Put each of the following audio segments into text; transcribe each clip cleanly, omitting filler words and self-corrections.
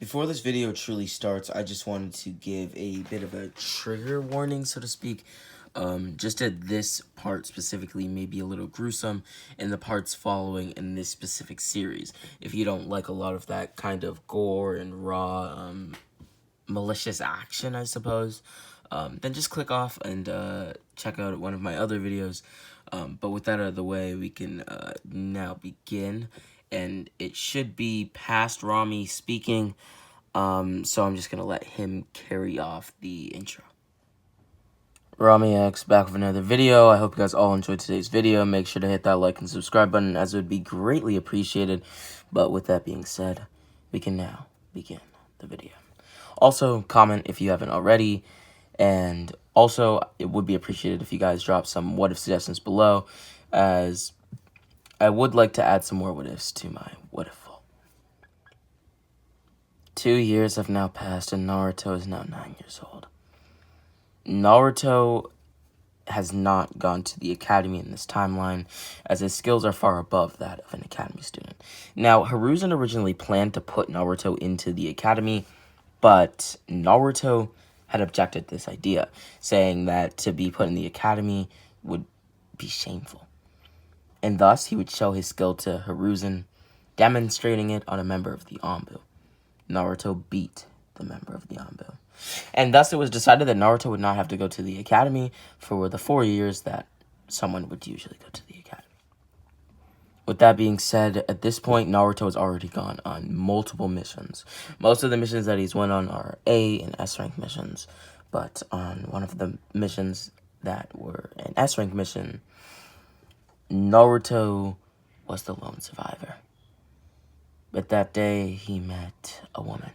Before this video truly starts, I just wanted to give a bit of a trigger warning, so to speak. Just that this part specifically may be a little gruesome, and the parts following in this specific series. If you don't like a lot of that kind of gore and raw, malicious action, I suppose, then just click off and check out one of my other videos. But with that out of the way, we can now begin. And it should be past Rami speaking, so I'm just going to let him carry off the intro. Rami X back with another video. I hope you guys all enjoyed today's video. Make sure to hit that like and subscribe button, as it would be greatly appreciated. But with that being said, we can now begin the video. Also, comment if you haven't already. And also, it would be appreciated if you guys drop some what if suggestions below, as I would like to add some more what ifs to my what if vault. 2 years have now passed and Naruto is now 9 years old. Naruto has not gone to the academy in this timeline, as his skills are far above that of an academy student. Now, Hiruzen originally planned to put Naruto into the academy, but Naruto had objected to this idea, saying that to be put in the academy would be shameful. And thus, he would show his skill to Hiruzen, demonstrating it on a member of the Anbu. Naruto beat the member of the Anbu. And thus, it was decided that Naruto would not have to go to the academy for the 4 years that someone would usually go to the academy. With that being said, at this point, Naruto has already gone on multiple missions. Most of the missions that he's went on are A and S rank missions, but on one of the missions that were an S rank mission, Naruto was the lone survivor. But that day, he met a woman.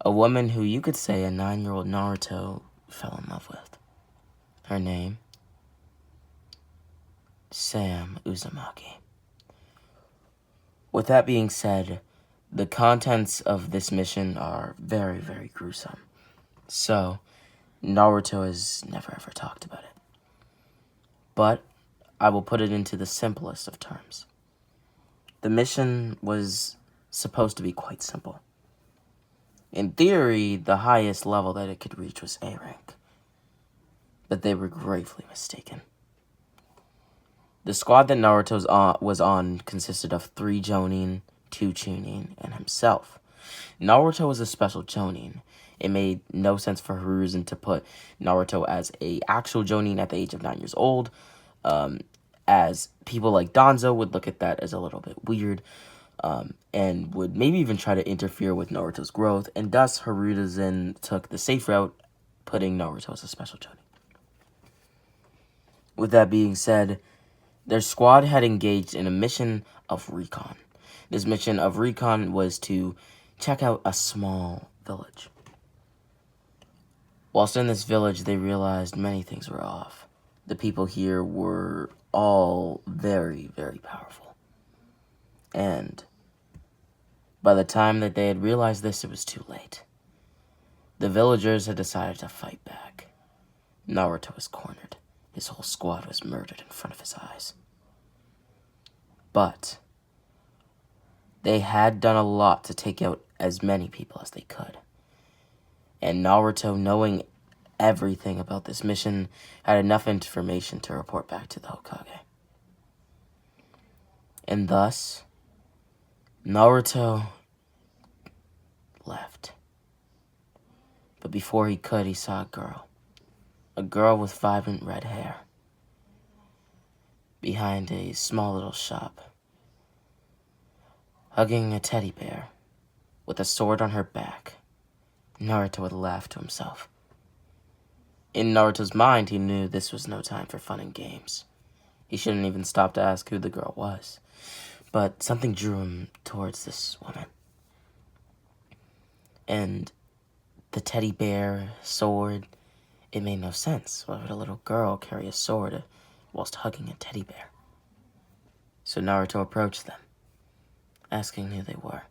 A woman who you could say a 9-year-old Naruto fell in love with. Her name, Sam Uzumaki. With that being said, the contents of this mission are very, very gruesome. So, Naruto has never ever talked about it. But I will put it into the simplest of terms. The mission was supposed to be quite simple. In theory, the highest level that it could reach was A rank. But they were gravely mistaken. The squad that Naruto was on consisted of 3 Jonin, 2 Chunin, and himself. Naruto was a special Jonin. It made no sense for Hiruzen to put Naruto as an actual Jonin at the age of 9 years old, as people like Danzo would look at that as a little bit weird, and would maybe even try to interfere with Naruto's growth, and thus Hiruzen took the safe route, putting Naruto as a special Jonin. With that being said, their squad had engaged in a mission of recon. This mission of recon was to check out a small village. Whilst in this village, they realized many things were off. The people here were all very, very powerful. And by the time that they had realized this, it was too late. The villagers had decided to fight back. Naruto was cornered. His whole squad was murdered in front of his eyes. But they had done a lot to take out as many people as they could. And Naruto, knowing everything about this mission, had enough information to report back to the Hokage. And thus, Naruto left. But before he could, he saw a girl. A girl with vibrant red hair. Behind a small little shop. Hugging a teddy bear. With a sword on her back. Naruto would laugh to himself. In Naruto's mind, he knew this was no time for fun and games. He shouldn't even stop to ask who the girl was. But something drew him towards this woman. And the teddy bear, sword, it made no sense. Why would a little girl carry a sword whilst hugging a teddy bear? So Naruto approached them, asking who they were.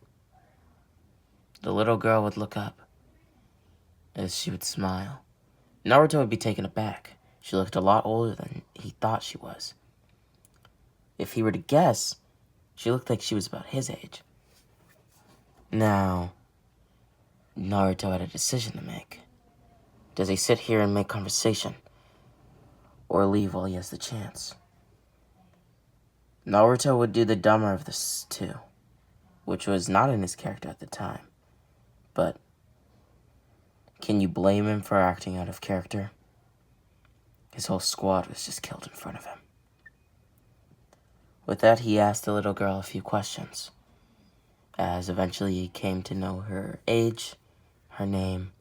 The little girl would look up, as she would smile. Naruto would be taken aback. She looked a lot older than he thought she was. If he were to guess, she looked like she was about his age. Now, Naruto had a decision to make. Does he sit here and make conversation, or leave while he has the chance? Naruto would do the dumber of the two, which was not in his character at the time. But can you blame him for acting out of character? His whole squad was just killed in front of him. With that, he asked the little girl a few questions, as eventually he came to know her age, her name,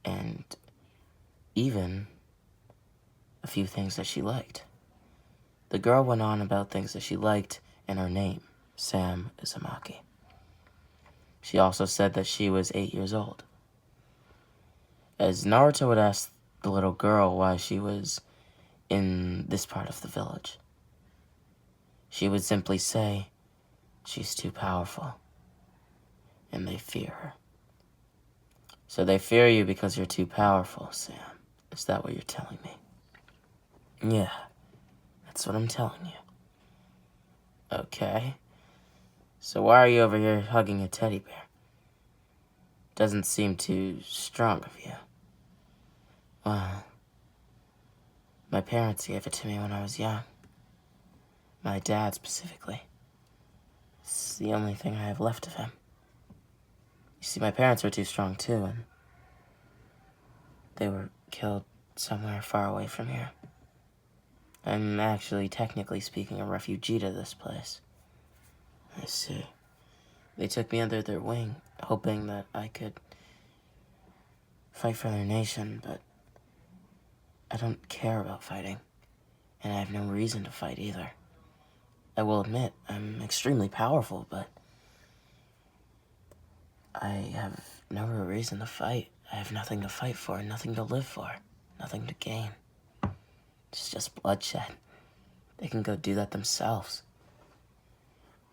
and even a few things that she liked. The girl went on about things that she liked and her name, Sam Uzumaki. She also said that she was 8 years old. As Naruto would ask the little girl why she was in this part of the village, she would simply say, she's too powerful, and they fear her. So they fear you because you're too powerful, Sam. Is that what you're telling me? Yeah, that's what I'm telling you. Okay. So why are you over here hugging a teddy bear? Doesn't seem too strong of you. Well, my parents gave it to me when I was young. My dad, specifically. It's the only thing I have left of him. You see, my parents were too strong, too, and they were killed somewhere far away from here. I'm actually, technically speaking, a refugee to this place. I see. They took me under their wing, hoping that I could fight for their nation, but I don't care about fighting, and I have no reason to fight either. I will admit, I'm extremely powerful, but I have no real reason to fight. I have nothing to fight for, nothing to live for, nothing to gain. It's just bloodshed. They can go do that themselves.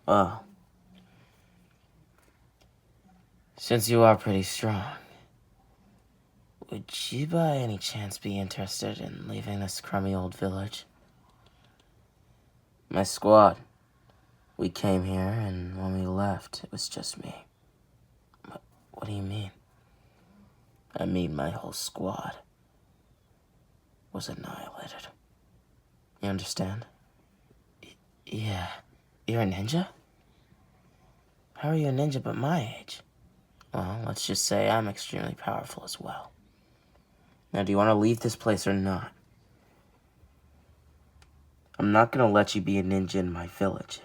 Well, since you are pretty strong, would you by any chance be interested in leaving this crummy old village? My squad. We came here, and when we left, it was just me. What do you mean? I mean my whole squad was annihilated. You understand? Yeah. You're a ninja? How are you a ninja but my age? Well, let's just say I'm extremely powerful as well. Now, do you want to leave this place or not? I'm not going to let you be a ninja in my village.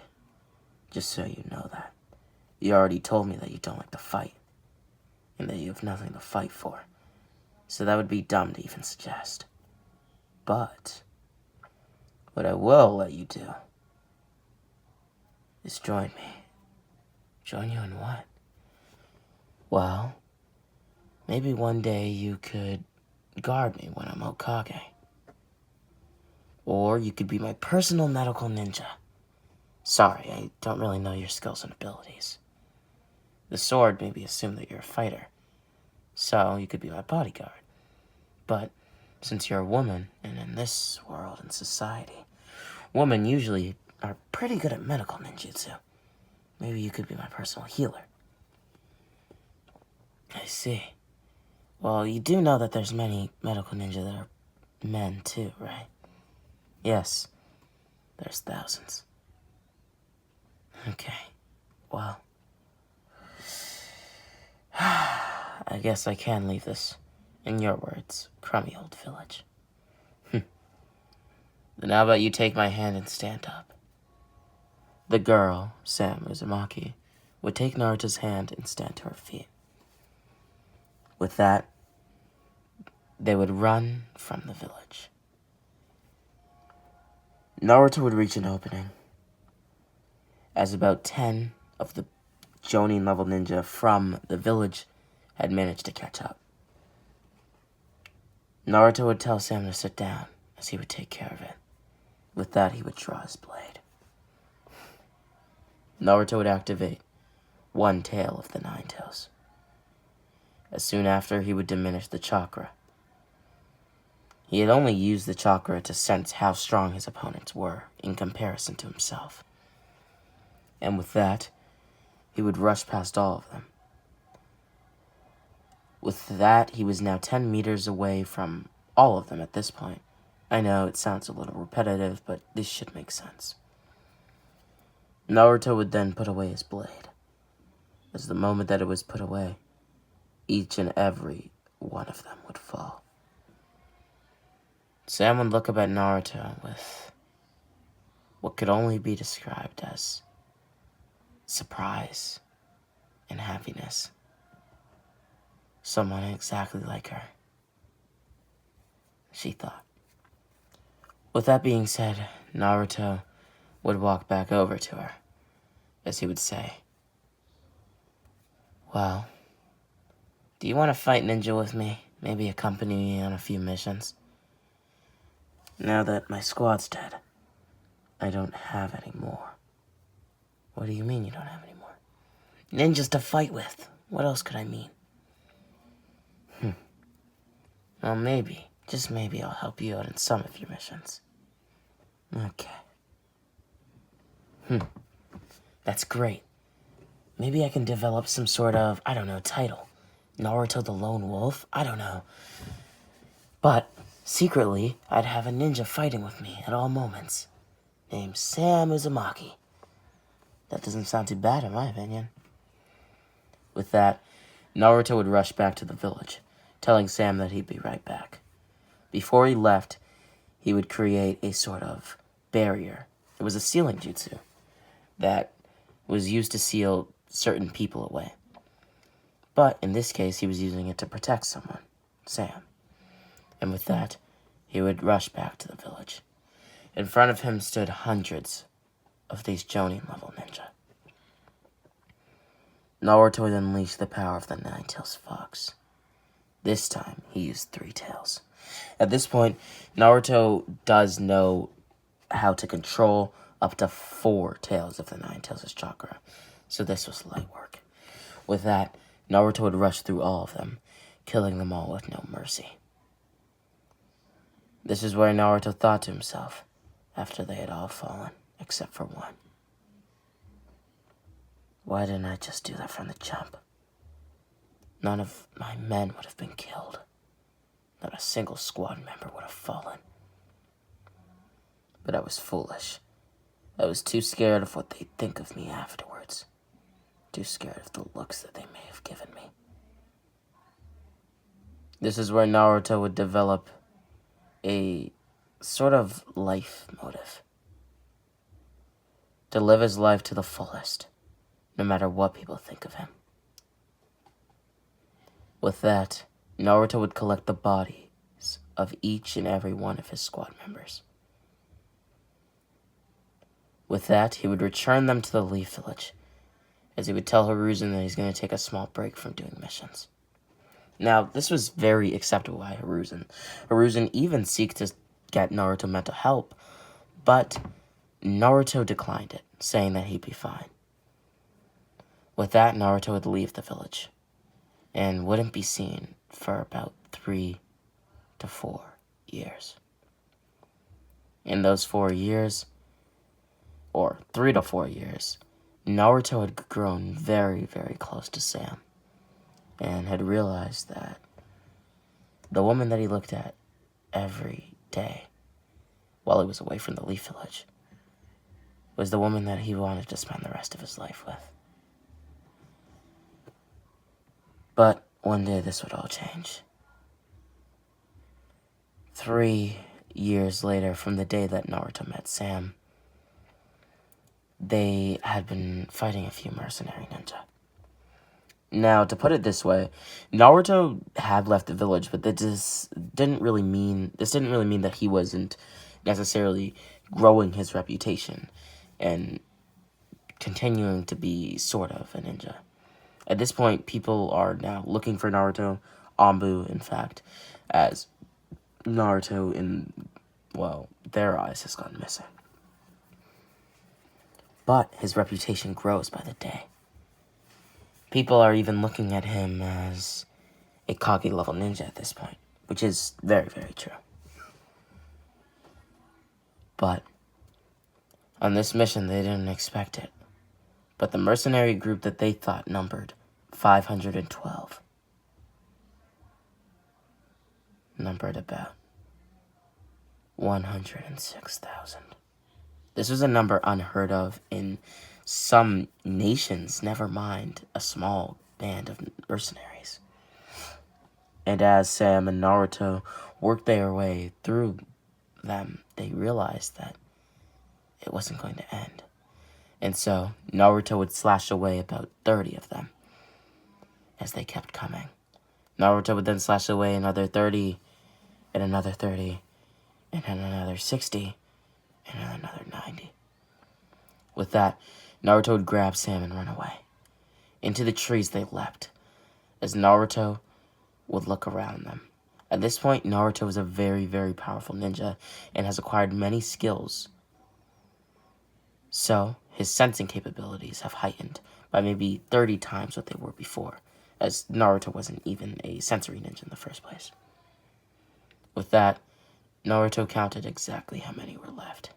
Just so you know that. You already told me that you don't like to fight. And that you have nothing to fight for. So that would be dumb to even suggest. But what I will let you do is join me. Join you in what? Well, maybe one day you could guard me when I'm Hokage. Or you could be my personal medical ninja. Sorry, I don't really know your skills and abilities. The sword made me assume that you're a fighter, so you could be my bodyguard. But since you're a woman, and in this world and society, women usually are pretty good at medical ninjutsu. Maybe you could be my personal healer. I see. Well, you do know that there's many medical ninja that are men too, right? Yes, there's thousands. Okay, well, I guess I can leave this, in your words, crummy old village. Then how about you take my hand and stand up? The girl, Sam Uzumaki, would take Naruto's hand and stand to her feet. With that, they would run from the village. Naruto would reach an opening, as about 10 of the Jonin level ninja from the village had managed to catch up. Naruto would tell Sam to sit down, as he would take care of it. With that, he would draw his blade. Naruto would activate one tail of the 9 tails. As soon after, he would diminish the chakra. He had only used the chakra to sense how strong his opponents were in comparison to himself. And with that, he would rush past all of them. With that, he was now 10 meters away from all of them at this point. I know it sounds a little repetitive, but this should make sense. Naruto would then put away his blade. As the moment that it was put away, each and every one of them would fall. Sam would look up at Naruto with what could only be described as surprise and happiness. Someone exactly like her, she thought. With that being said, Naruto would walk back over to her, as he would say, "Well, do you want to fight ninja with me? Maybe accompany me on a few missions? Now that my squad's dead, I don't have any more." "What do you mean you don't have any more?" "Ninjas to fight with. What else could I mean?" "Well, maybe, just maybe I'll help you out in some of your missions." "Okay." That's great. Maybe I can develop some sort of, I don't know, title. Naruto the Lone Wolf? I don't know. But, secretly, I'd have a ninja fighting with me at all moments, named Sam Uzumaki. That doesn't sound too bad in my opinion. With that, Naruto would rush back to the village, telling Sam that he'd be right back. Before he left, he would create a sort of barrier. It was a sealing jutsu that was used to seal certain people away. But in this case, he was using it to protect someone, Sam. And with that, he would rush back to the village. In front of him stood hundreds of these Jonin-level ninja. Naruto would unleash the power of the Nine-Tails Fox. This time, he used 3 tails. At this point, Naruto does know how to control up to 4 tails of the Nine-Tails' chakra, so this was light work. With that, Naruto would rush through all of them, killing them all with no mercy. This is where Naruto thought to himself, after they had all fallen, except for one. Why didn't I just do that from the jump? None of my men would have been killed. Not a single squad member would have fallen. But I was foolish. I was too scared of what they'd think of me afterwards. Too scared of the looks that they may have given me. This is where Naruto would develop a sort of life motive. To live his life to the fullest, no matter what people think of him. With that, Naruto would collect the bodies of each and every one of his squad members. With that, he would return them to the Leaf Village, as he would tell Hiruzen that he's going to take a small break from doing missions. Now, this was very acceptable by Hiruzen. Hiruzen even seeked to get Naruto mental help, but Naruto declined it, saying that he'd be fine. With that, Naruto would leave the village, and wouldn't be seen for about 3 to 4 years. In those 4 years, or 3 to 4 years, Naruto had grown very, very close to Sam, and had realized that the woman that he looked at every day while he was away from the Leaf Village was the woman that he wanted to spend the rest of his life with. But one day this would all change. 3 years later from the day that Naruto met Sam, they had been fighting a few mercenary ninja. Now, to put it this way, Naruto had left the village, but this didn't really mean that he wasn't necessarily growing his reputation and continuing to be sort of a ninja. At this point, people are now looking for Naruto, Anbu, in fact, as Naruto, in, well, their eyes, has gone missing. But his reputation grows by the day. People are even looking at him as a Kage-level ninja at this point, which is very, very true. But on this mission, they didn't expect it. But the mercenary group that they thought numbered 512 numbered about 106,000. This was a number unheard of in some nations, never mind a small band of mercenaries. And as Sam and Naruto worked their way through them, they realized that it wasn't going to end. And so Naruto would slash away about 30 of them as they kept coming. Naruto would then slash away another 30, and another 30, and then another 60, and then another 90. With that, Naruto would grab Sam and run away. Into the trees they leapt, as Naruto would look around them. At this point, Naruto is a very, very powerful ninja and has acquired many skills. So, his sensing capabilities have heightened by maybe 30 times what they were before, as Naruto wasn't even a sensory ninja in the first place. With that, Naruto counted exactly how many were left.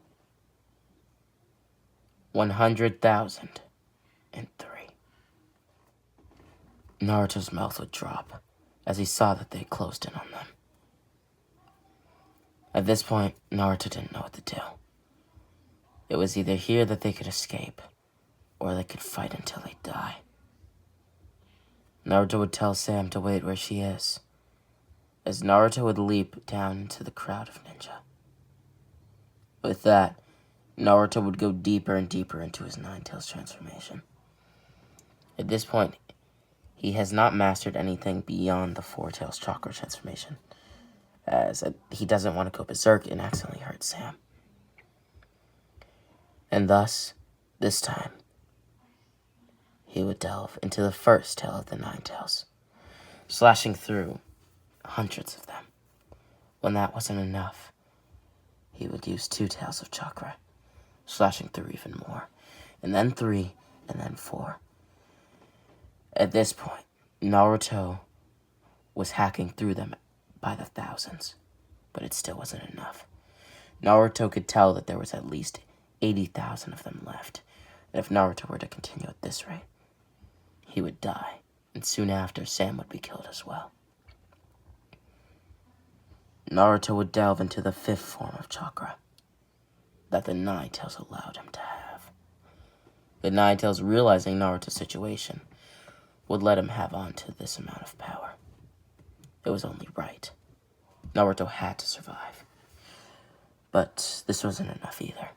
100,003. Naruto's mouth would drop as he saw that they had closed in on them. At this point, Naruto didn't know what to do. It was either here that they could escape, or they could fight until they die. Naruto would tell Sam to wait where she is, as Naruto would leap down into the crowd of ninja. With that, Naruto would go deeper and deeper into his Nine-Tails transformation. At this point, he has not mastered anything beyond the Four-Tails chakra transformation, as he doesn't want to go berserk and accidentally hurt Sam. And thus, this time, he would delve into the first tail of the Nine-Tails, slashing through hundreds of them. When that wasn't enough, he would use 2 tails of chakra, slashing through even more, and then 3, and then 4. At this point, Naruto was hacking through them by the thousands, but it still wasn't enough. Naruto could tell that there was at least 80,000 of them left, and if Naruto were to continue at this rate, he would die, and soon after, Sam would be killed as well. Naruto would delve into the 5th form of chakra that the Nine-Tails allowed him to have. The Nine-Tails, realizing Naruto's situation, would let him have on to this amount of power. It was only right. Naruto had to survive. But this wasn't enough either.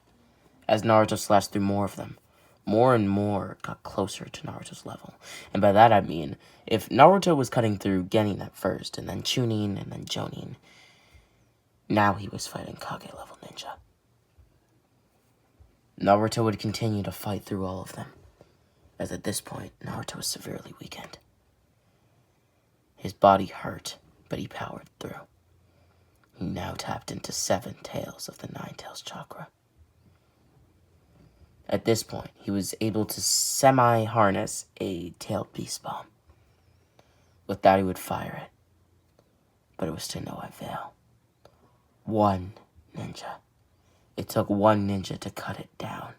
As Naruto slashed through more of them, more and more got closer to Naruto's level. And by that I mean, if Naruto was cutting through Genin at first, and then Chunin, and then Jonin, now he was fighting Kage level ninja. Naruto would continue to fight through all of them, as at this point, Naruto was severely weakened. His body hurt, but he powered through. He now tapped into 7 tails of the Nine-Tails chakra. At this point, he was able to semi-harness a tailed beast bomb. With that, he would fire it, but it was to no avail. 1 ninja. It took 1 ninja to cut it down.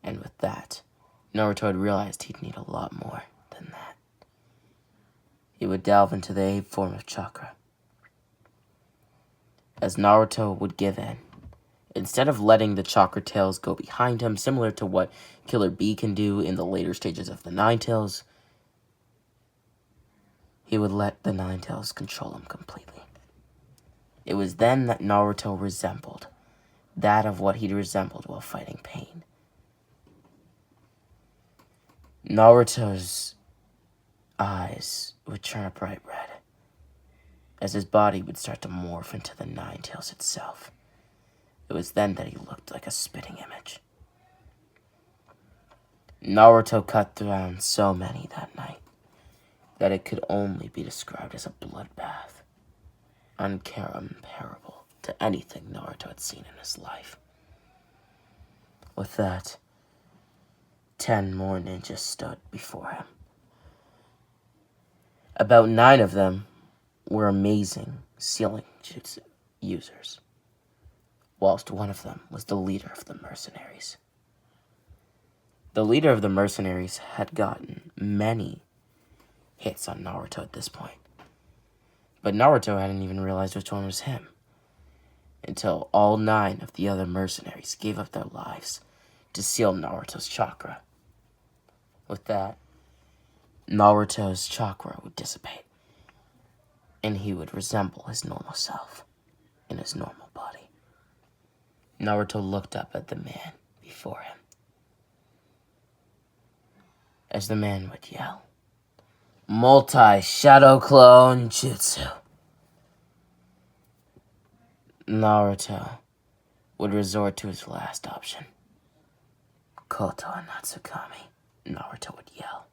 And with that, Naruto had realized he'd need a lot more than that. He would delve into the 8th form of chakra. As Naruto would give in, instead of letting the chakra tails go behind him, similar to what Killer Bee can do in the later stages of the Nine-Tails, he would let the Nine-Tails control him completely. It was then that Naruto resembled that of what he'd resembled while fighting pain. Naruto's eyes would turn a bright red, as his body would start to morph into the Nine-Tails itself. It was then that he looked like a spitting image. Naruto cut down so many that night that it could only be described as a bloodbath, uncomparable to anything Naruto had seen in his life. With that, 10 more ninjas stood before him. About 9 of them were amazing sealing jutsu users, whilst one of them was the leader of the mercenaries. The leader of the mercenaries had gotten many hits on Naruto at this point, But Naruto hadn't even realized which one was him, until all 9 of the other mercenaries gave up their lives to seal Naruto's chakra. With that, Naruto's chakra would dissipate, and he would resemble his normal self in his normal body. Naruto looked up at the man before him, as the man would yell, "Multi-Shadow Clone Jutsu." Naruto would resort to his last option. "Koto Natsukami," Naruto would yell.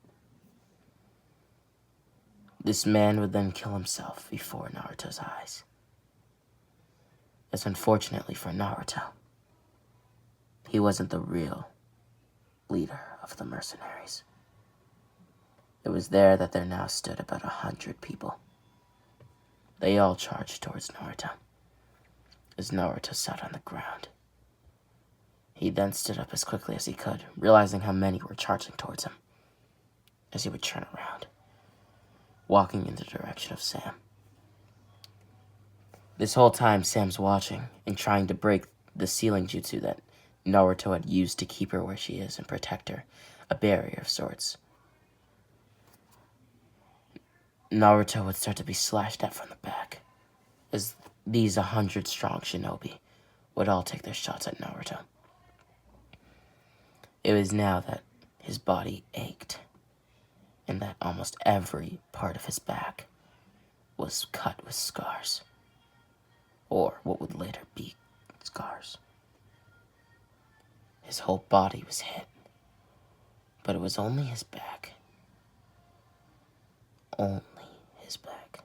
This man would then kill himself before Naruto's eyes. As unfortunately for Naruto, he wasn't the real leader of the mercenaries. It was there that there now stood about 100 people. They all charged towards Naruto, as Naruto sat on the ground. He then stood up as quickly as he could, realizing how many were charging towards him, as he would turn around, walking in the direction of Sam. This whole time, Sam's watching and trying to break the sealing jutsu that Naruto had used to keep her where she is and protect her, a barrier of sorts. Naruto would start to be slashed at from the back, as these 100-strong shinobi would all take their shots at Naruto. It was now that his body ached, and that almost every part of his back was cut with scars, or what would later be scars. His whole body was hit, but it was only his back. Only his back.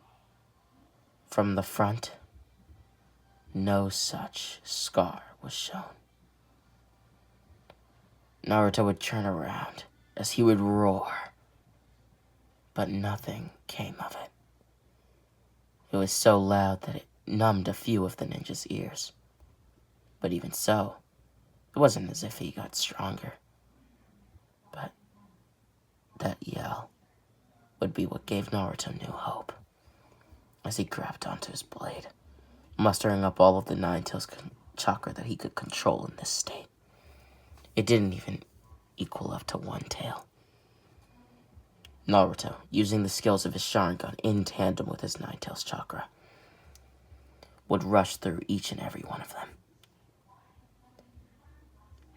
From the front, no such scar was shown. Naruto would turn around as he would roar, but nothing came of it. It was so loud that it numbed a few of the ninja's ears. But even so, it wasn't as if he got stronger. But that yell would be what gave Naruto new hope, as he grabbed onto his blade, mustering up all of the Nine Tails chakra that he could control in this state. It didn't even equal up to 1 tail. Naruto, using the skills of his Sharingan in tandem with his Nine Tails chakra, would rush through each and every one of them,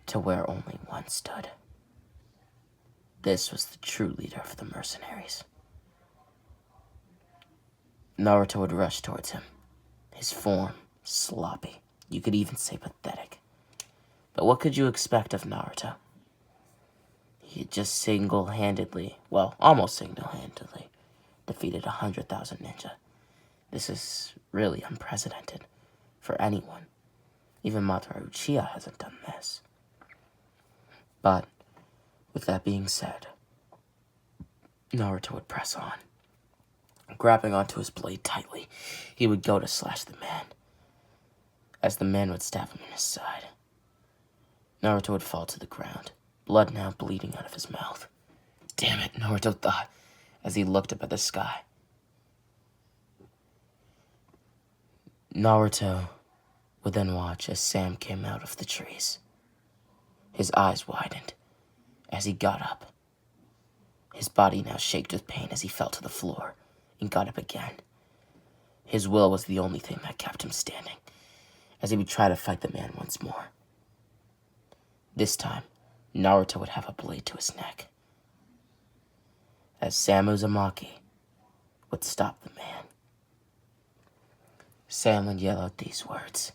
to where only one stood. This was the true leader of the mercenaries. Naruto would rush towards him, his form sloppy, you could even say pathetic. But what could you expect of Naruto? He had just single-handedly, well, almost single-handedly, defeated 100,000 ninja. This is really unprecedented for anyone. Even Madara Uchiha hasn't done this. But, with that being said, Naruto would press on. Grabbing onto his blade tightly, he would go to slash the man, as the man would stab him in his side. Naruto would fall to the ground, blood now bleeding out of his mouth. Damn it, Naruto thought, as he looked up at the sky. Naruto would then watch as Sam came out of the trees. His eyes widened as he got up. His body now shook with pain as he fell to the floor and got up again. His will was the only thing that kept him standing, as he would try to fight the man once more. This time, Naruto would have a blade to his neck, as Sam Uzumaki would stop the man. Sam would yell out these words,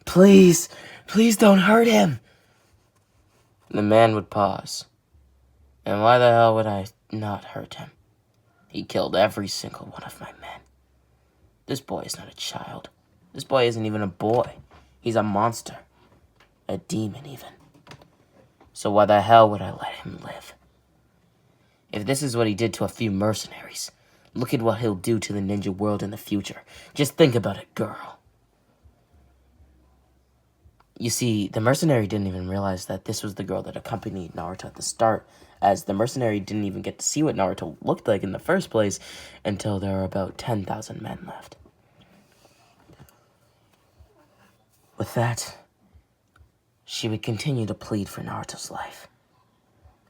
"Please, please don't hurt him." The man would pause. And why the hell would I not hurt him? He killed every single one of my men. This boy is not a child. This boy isn't even a boy. He's a monster. A demon, even. So why the hell would I let him live? If this is what he did to a few mercenaries, look at what he'll do to the ninja world in the future. Just think about it, girl. You see, the mercenary didn't even realize that this was the girl that accompanied Naruto at the start, as the mercenary didn't even get to see what Naruto looked like in the first place until there were about 10,000 men left. With that, she would continue to plead for Naruto's life,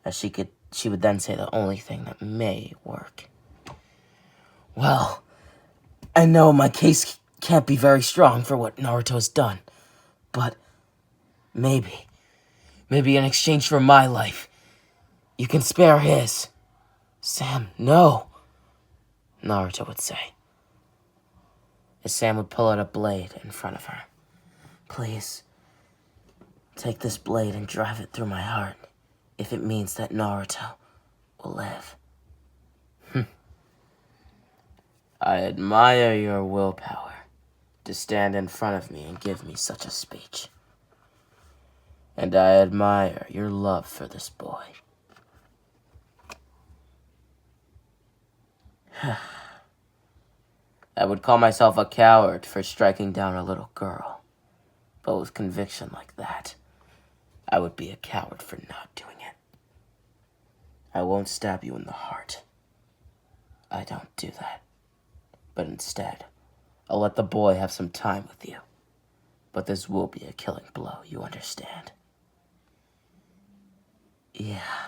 as she would then say the only thing that may work. Well, I know my case can't be very strong for what Naruto has done, but maybe in exchange for my life, you can spare his. Sam, no, Naruto would say, as Sam would pull out a blade in front of her. Please, take this blade and drive it through my heart, if it means that Naruto will live. I admire your willpower to stand in front of me and give me such a speech. And I admire your love for this boy. I would call myself a coward for striking down a little girl. But with conviction like that, I would be a coward for not doing it. I won't stab you in the heart. I don't do that. But instead, I'll let the boy have some time with you. But this will be a killing blow, you understand? Yeah,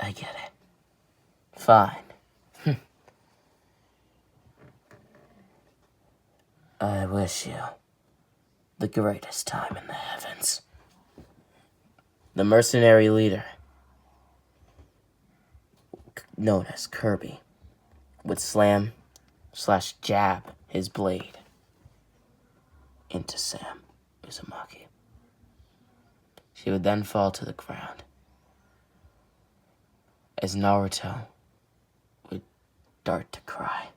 I get it. Fine. I wish you the greatest time in the heavens. The mercenary leader, known as Kirby, would slam/jab his blade into Sam Uzumaki. She would then fall to the ground, as Naruto would start to cry.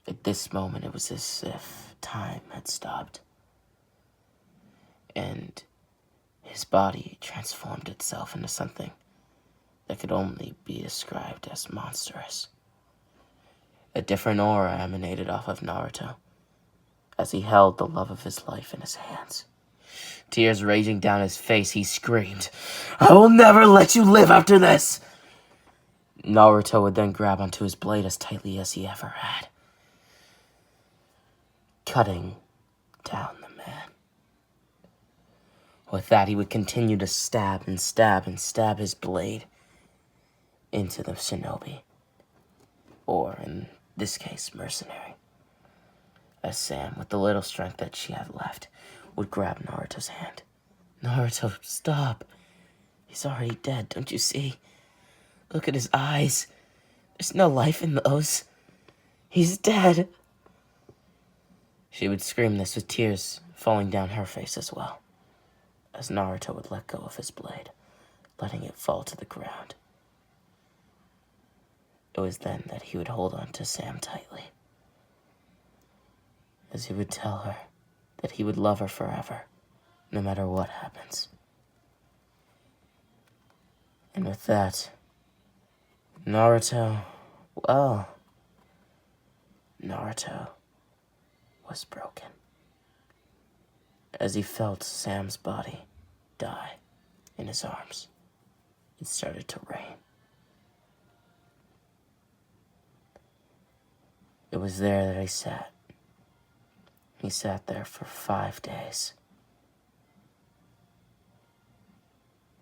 At this moment, it was as if time had stopped, and his body transformed itself into something that could only be described as monstrous. A different aura emanated off of Naruto as he held the love of his life in his hands. Tears raging down his face, he screamed, "I will never let you live after this!" Naruto would then grab onto his blade as tightly as he ever had, cutting down the man. With that, he would continue to stab and stab and stab his blade into the shinobi, or in this case, mercenary, as Sam, with the little strength that she had left, would grab Naruto's hand. Naruto, stop. He's already dead, don't you see? Look at his eyes. There's no life in those. He's dead. She would scream this with tears falling down her face as well, as Naruto would let go of his blade, letting it fall to the ground. It was then that he would hold on to Sam tightly, as he would tell her that he would love her forever, no matter what happens. And with that, Naruto was broken, as he felt Sam's body die in his arms. It started to rain. It was there that he sat. He sat there for 5 days.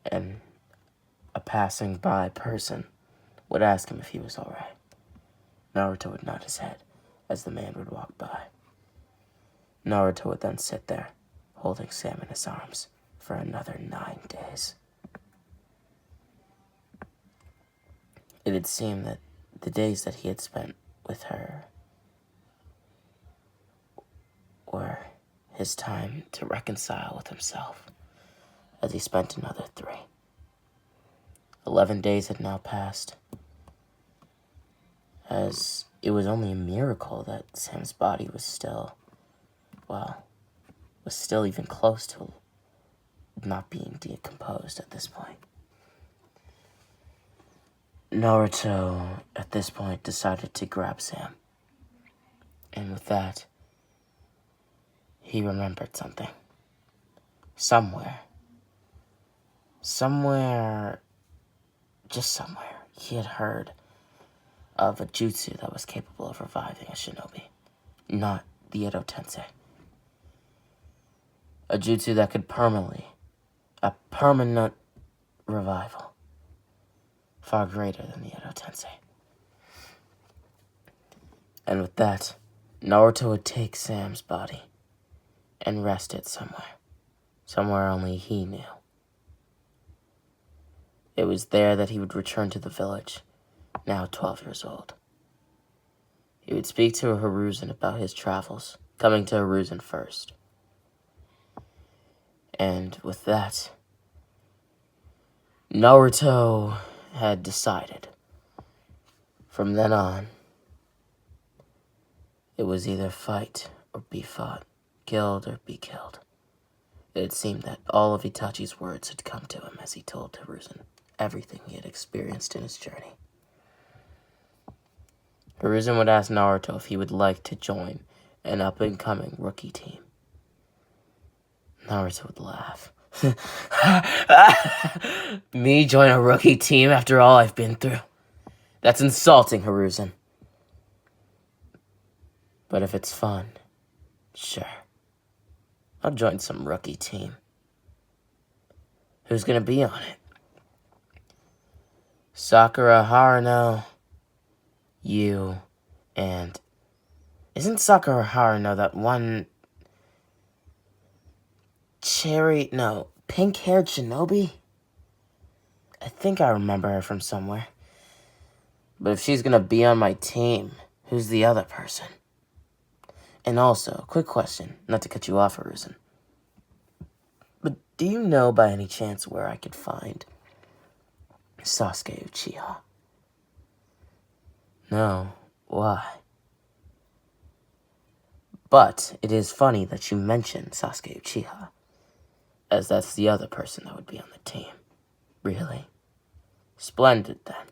And a passing by person would ask him if he was alright. Naruto would nod his head as the man would walk by. Naruto would then sit there, holding Sam in his arms for another 9 days. It had seemed that the days that he had spent with her were his time to reconcile with himself, as he spent another 3. 11 days had now passed, as it was only a miracle that Sam's body was still even close to not being decomposed at this point. Naruto, at this point, decided to grab Sam. And with that, he remembered something. somewhere, just somewhere, he had heard of a jutsu that was capable of reviving a shinobi, not the Edo Tensei. A jutsu that could a permanent revival, far greater than the Edo Tensei. And with that, Naruto would take Sam's body and rest it somewhere only he knew. It was there that he would return to the village, now 12 years old. He would speak to Hiruzen about his travels, coming to Hiruzen first. And with that, Naruto had decided, from then on, it was either fight or be fought, killed or be killed. It seemed that all of Itachi's words had come to him as he told Hiruzen everything he had experienced in his journey. Hiruzen would ask Naruto if he would like to join an up-and-coming rookie team. Naruto would laugh. Me join a rookie team after all I've been through? That's insulting, Hiruzen. But if it's fun, sure. I'll join some rookie team. Who's gonna be on it? Sakura Haruno, you, and... Isn't Sakura Haruno that one... pink-haired shinobi? I think I remember her from somewhere. But if she's gonna be on my team, who's the other person? And also, quick question, not to cut you off, Hiruzen. But do you know by any chance where I could find Sasuke Uchiha? No, why? But it is funny that you mentioned Sasuke Uchiha, as that's the other person that would be on the team. Really? Splendid, then.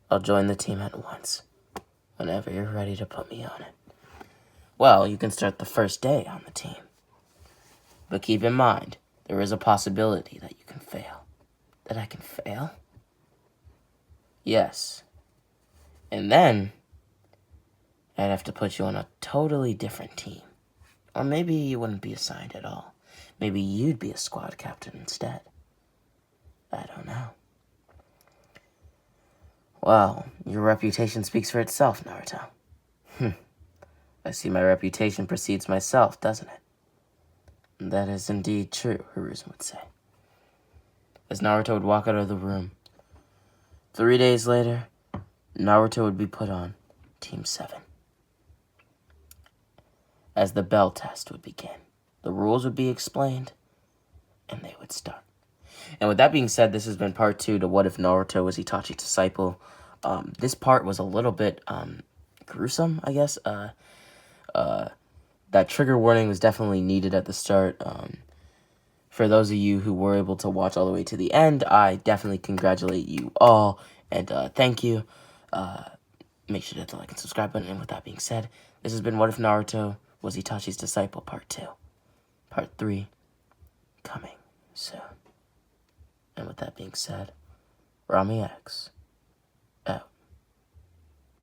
I'll join the team at once, whenever you're ready to put me on it. Well, you can start the first day on the team. But keep in mind, there is a possibility that you can fail. That I can fail? Yes. And then, I'd have to put you on a totally different team. Or maybe you wouldn't be assigned at all. Maybe you'd be a squad captain instead. I don't know. Well, your reputation speaks for itself, Naruto. I see my reputation precedes myself, doesn't it? That is indeed true, Hiruzen would say. As Naruto would walk out of the room. 3 days later, Naruto would be put on Team 7. As the bell test would begin, the rules would be explained, and they would start. And with that being said, this has been part 2 to What If Naruto Was Itachi's Disciple. This part was a little bit gruesome, I guess. That trigger warning was definitely needed at the start. For those of you who were able to watch all the way to the end, I definitely congratulate you all, and thank you. Make sure to hit the like and subscribe button, and with that being said, this has been What If Naruto Was Itachi's Disciple, Part 2. Part 3, coming soon. And with that being said, Rami X, out.